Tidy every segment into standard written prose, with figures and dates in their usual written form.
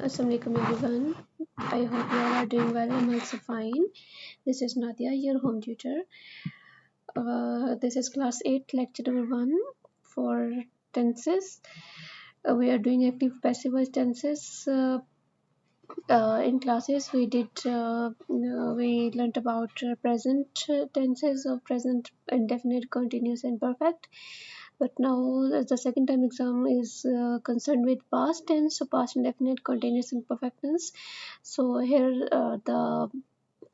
Assalamualaikum everyone. I hope you all are doing well. I'm also fine. This is Nadia, your home tutor. This is class 8, lecture number 1 for tenses. We are doing active passive voice tenses. In classes, we learnt about present tenses of present, indefinite, continuous, and perfect. But now the second time exam is concerned with past tense, so past indefinite, continuous, and perfect tense. So here the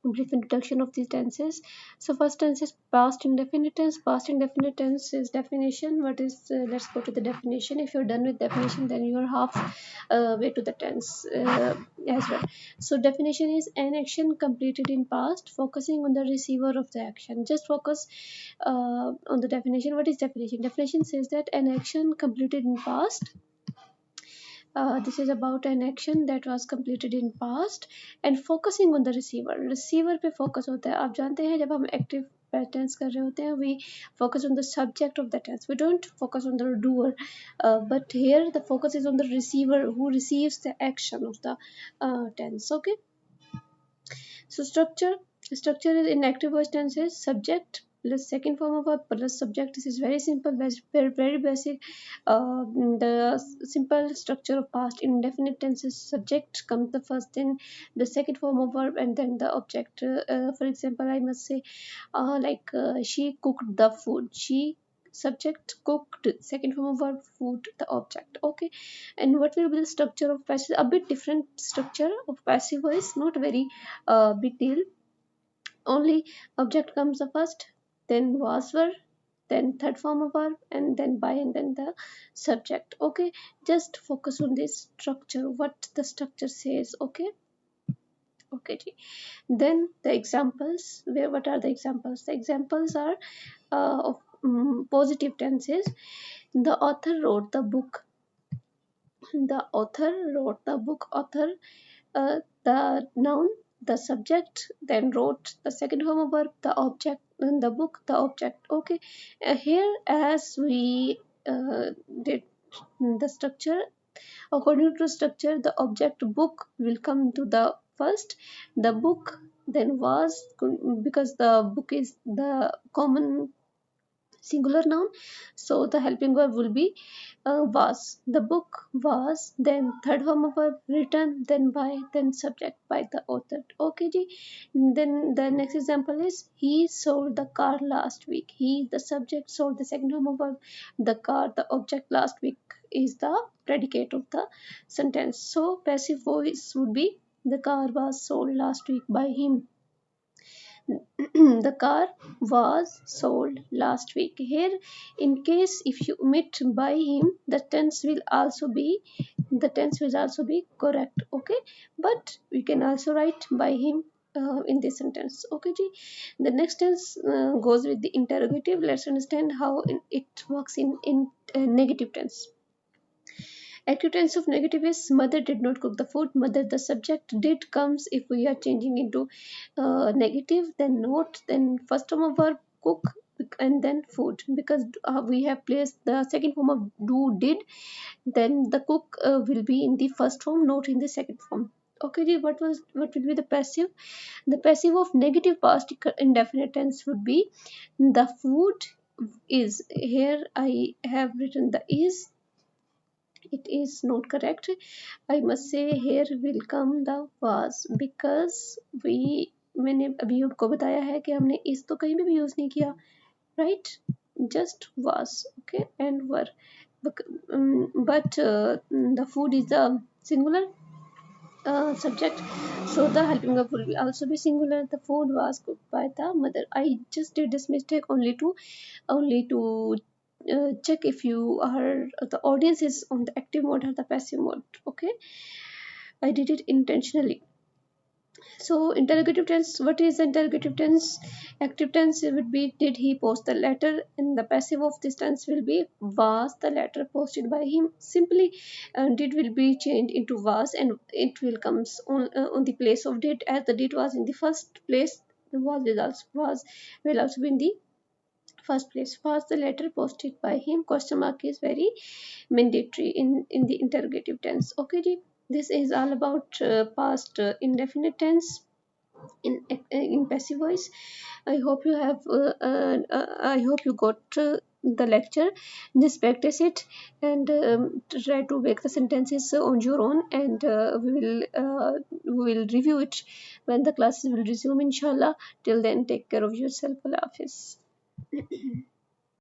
brief introduction of these tenses. So first tense is past indefinite tense. Past indefinite tense is definition. What is let's go to the definition. If you're done with definition, then you are half way to the tense as well. So definition is an action completed in past, focusing on the receiver of the action. Just focus on the definition. What is definition? Definition says that an action completed in past, this is about an action that was completed in past and focusing on the receiver पे focus होता है. आप जानते हैं जब हम active tense कर रहे होते हैं, we focus on the subject of the tense, we don't focus on the doer, but here the focus is on the receiver who receives the action of the tense. Okay, so structure is in active voice tenses subject plus second form of verb plus subject. This is very simple, very basic. The simple structure of past indefinite tenses, subject comes the first, then the second form of verb, and then the object. For example, I must say she cooked the food. She subject cooked, second form of verb food, the object. Okay, and what will be the structure of passive? A bit different structure of passive voice, not very big deal. Only object comes the first, then was were, then third form of verb, and then by, and then the subject. Okay, just focus on this structure, what the structure says. Okay, then the examples. What are the examples? The examples are of positive tenses. The author wrote the book. The author wrote the book. Author, the noun, the subject, then wrote the second form of verb, the object, and the book, the object. Okay, here as we did the structure, according to structure, the object book will come to the first, the book then was, because the book is the common singular noun, so the helping verb will be was. The book was, then third form of verb written, then by, then subject by the author. Okay ji. Then the next example is he sold the car last week. He, the subject, sold, the second form of verb, the car, the object, last week is the predicate of the sentence. So passive voice would be the car was sold last week by him. The car was sold last week. Here, in case if you omit by him, the tense will also be correct. Okay, but we can also write by him in this sentence. Okay ji. The next tense goes with the interrogative. Let's understand how it works in negative tense. Active tense of negative is mother did not cook the food. Mother, the subject, did comes if we are changing into negative, then not, then first form of verb cook, and then food, because we have placed the second form of do, did, then the cook will be in the first form, not in the second form. Okay, what will be the passive? The passive of negative past indefinite tense would be the food is. Here I have written the is, it is not correct. I must say here will come the was, because we, मैंने अभी आपको बताया है कि हमने इस तो कहीं भी यूज नहीं किया, right? Just was. Okay, and were, but the food is the singular subject, so the helping verb will also be singular. The food was cooked by the mother. I just did this mistake only to check if you are, the audience is on the active mode or the passive mode. Okay, I did it intentionally. So interrogative tense, what is the interrogative tense? Active tense would be did he post the letter, and the passive of this tense will be was the letter posted by him. Simply did will be changed into was, and it will comes on the place of did, as the did was in the first place, the was will also be in the first place. Was the letter posted by him? Question mark is very mandatory in the interrogative tense. Okay ji. This is all about past indefinite tense in passive voice. I hope you have. I hope you got the lecture. Just practice it and try to make the sentences on your own. And we will review it when the classes will resume. Inshallah. Till then, take care of yourself. Allah Hafiz.